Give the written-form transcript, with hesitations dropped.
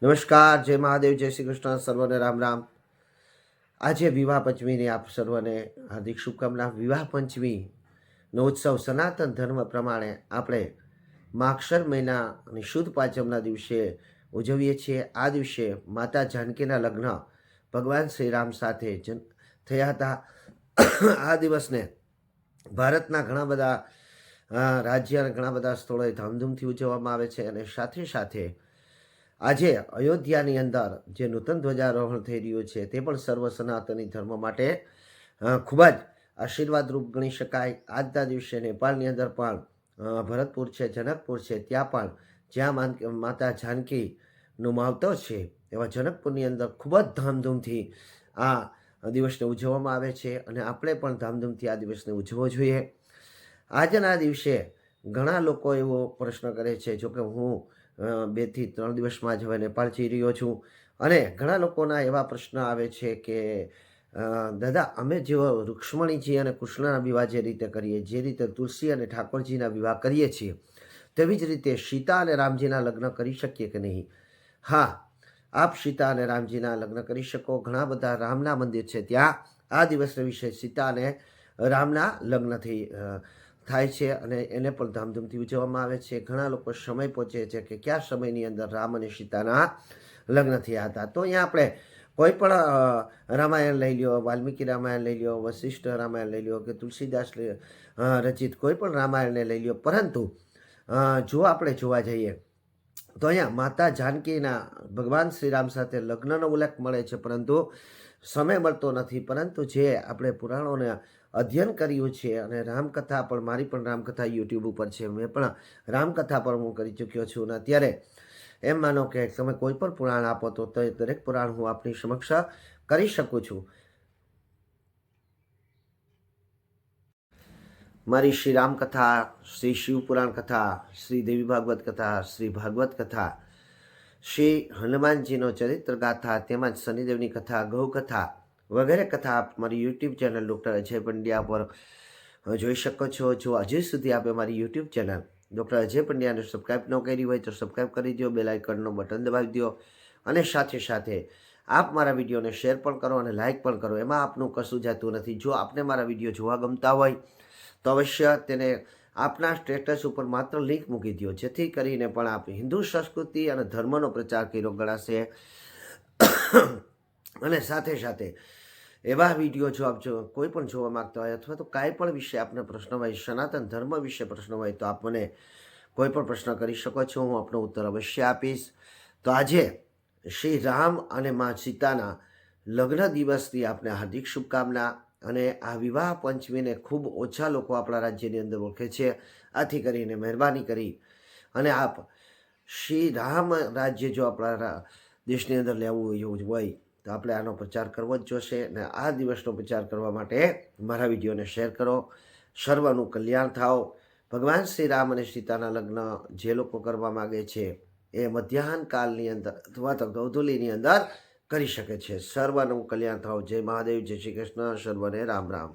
નમસ્કાર, જય મહાદેવ, જય શ્રી કૃષ્ણ, સર્વને રામ રામ. આજે વિવાહ પંચમીની આપ સર્વને હાર્દિક શુભકામના. વિવાહ પંચમીનો ઉત્સવ સનાતન ધર્મ પ્રમાણે આપણે માગશર મહિનાની શુદ્ધ પાંચમના દિવસે ઉજવીએ છીએ. આ દિવસે માતા જાનકીના લગ્ન ભગવાન શ્રી રામ સાથે થયા હતા. આ દિવસને ભારતના ઘણા બધા રાજ્ય અને ઘણા બધા સ્થળોએ ધામધૂમથી ઉજવવામાં આવે છે. અને સાથે સાથે આજે અયોધ્યાની અંદર જે નૂતન ધ્વજારોહણ થઈ રહ્યું છે તે પણ સર્વ સનાતની ધર્મ માટે ખૂબ જ આશીર્વાદરૂપ ગણી શકાય. આજના દિવસે નેપાળની અંદર પણ ભરતપુર છે, જનકપુર છે, ત્યાં પણ જ્યાં માતા જાનકીનું માવતર છે એવા જનકપુરની અંદર ખૂબ જ ધામધૂમથી આ દિવસને ઉજવવામાં આવે છે. અને આપણે પણ ધામધૂમથી આ દિવસને ઉજવવો જોઈએ. આજના દિવસે ઘણા લોકો એવો પ્રશ્ન કરે છે, જોકે હું 2 થી 3 દિવસમાં જ હવે નેપાળ જઈ રહ્યો છું, અને ઘણા લોકોના એવા પ્રશ્ન આવે છે કે દાદા, અમે જેવો રૂક્ષ્મણીજી અને કૃષ્ણના વિવાહ જે રીતે કરીએ, જે રીતે તુલસી અને ઠાકોરજીના વિવાહ કરીએ છીએ, તેવી જ રીતે સીતા અને રામજીના લગ્ન કરી શકીએ કે નહીં? હા, આપ સીતા અને રામજીના લગ્ન કરી શકો. ઘણા બધા રામના મંદિર છે, ત્યાં આ દિવસના વિશે સીતા અને રામના લગ્ન થાય છે અને એને પણ ધામધૂમથી ઉજવવામાં આવે છે. ઘણા લોકો સમય પહોંચે છે કે કયા સમયની અંદર રામ અને સીતાના લગ્ન થયા હતા. તો અહીંયા આપણે કોઈ પણ રામાયણ લઈ લ્યો, વાલ્મીકી રામાયણ લઈ લ્યો, વશિષ્ઠ રામાયણ લઈ લ્યો કે તુલસીદાસ રચિત કોઈ પણ રામાયણને લઈ લ્યો, પરંતુ જો આપણે જોવા જઈએ તો અહીંયા માતા જાનકીના ભગવાન શ્રી રામ સાથે લગ્નનો ઉલ્લેખ મળે છે, પરંતુ સમય મળતો નથી. પરંતુ જે આપણે પુરાણોને અધ્યયન કર્યું છે, અને રામકથા પણ, મારી પણ રામકથા યુટ્યુબ ઉપર છે, મેં પણ રામકથા પણ હું કરી ચૂક્યો છું. અને અત્યારે એમ માનો કે તમે કોઈ પણ પુરાણ આપો તો દરેક પુરાણ હું આપની સમક્ષ કરી શકું છું. મારી શ્રી રામકથા, શ્રી શિવપુરાણ કથા, શ્રી દેવી ભાગવત કથા, શ્રી ભાગવત કથા, શ્રી હનુમાનજીનો ચરિત્ર ગાથા, તેમજ શનિદેવની કથા, ગૌ કથા વગેરે કથા આપ મારી YouTube channel doctor Ajay Pandya પર જોઈ શકો છો. જો હજી સુધી આપે મારી યુટ્યુબ ચેનલ ડૉક્ટર અજય પંડ્યાને સબસ્ક્રાઈબ ન કરી હોય તો સબસ્ક્રાઈબ કરી દો, બેલ આઇકનનો બટન દબાવી દો, અને સાથે સાથે આપ મારા વિડીયોને શેર પણ કરો અને લાઇક પણ કરો. એમાં આપનું કશું જતું નથી. જો આપને મારા વિડીયો જોવા ગમતા હોય તો અવશ્ય તેને આપના સ્ટેટસ ઉપર માત્ર લિંક મૂકી દો, જેથી કરીને પણ આપ હિન્દુ સંસ્કૃતિ અને ધર્મનો પ્રચાર કર્યો ગણાશે. અને સાથે સાથે એવા વિડીયો જો આપ કોઈ પણ જોવા માગતા હોય, અથવા તો કાંઈ પણ વિશે આપને પ્રશ્ન હોય, સનાતન ધર્મ વિશે પ્રશ્ન હોય, તો આપ મને કોઈ પણ પ્રશ્ન કરી શકો છો, હું આપનો ઉત્તર અવશ્ય આપીશ. તો આજે શ્રી રામ અને મા સીતાના લગ્ન દિવસની આપને હાર્દિક શુભકામના. અને આ વિવાહ પંચમીને ખૂબ ઓછા લોકો આપણા રાજ્યની અંદર ઓળખે છે. આથી કરીને મહેરબાની કરી અને આપ શ્રી રામ રાજ્ય જો આપણા દેશની અંદર લેવું હોય તો આપણે આનો પ્રચાર કરવો જ જોશે. અને આ દિવસનો પ્રચાર કરવા માટે મારા વિડીયોને શેર કરો. સર્વનું કલ્યાણ થાવ. ભગવાન શ્રી રામ અને સીતાના લગ્ન જે લોકો કરવા માગે છે એ મધ્યાહન કાળની અંદર અથવા તો ગૌધુલીની અંદર કરી શકે છે. સર્વનું કલ્યાણ થાવ. જય મહાદેવ, જય શ્રી કૃષ્ણ, સર્વને રામ રામ.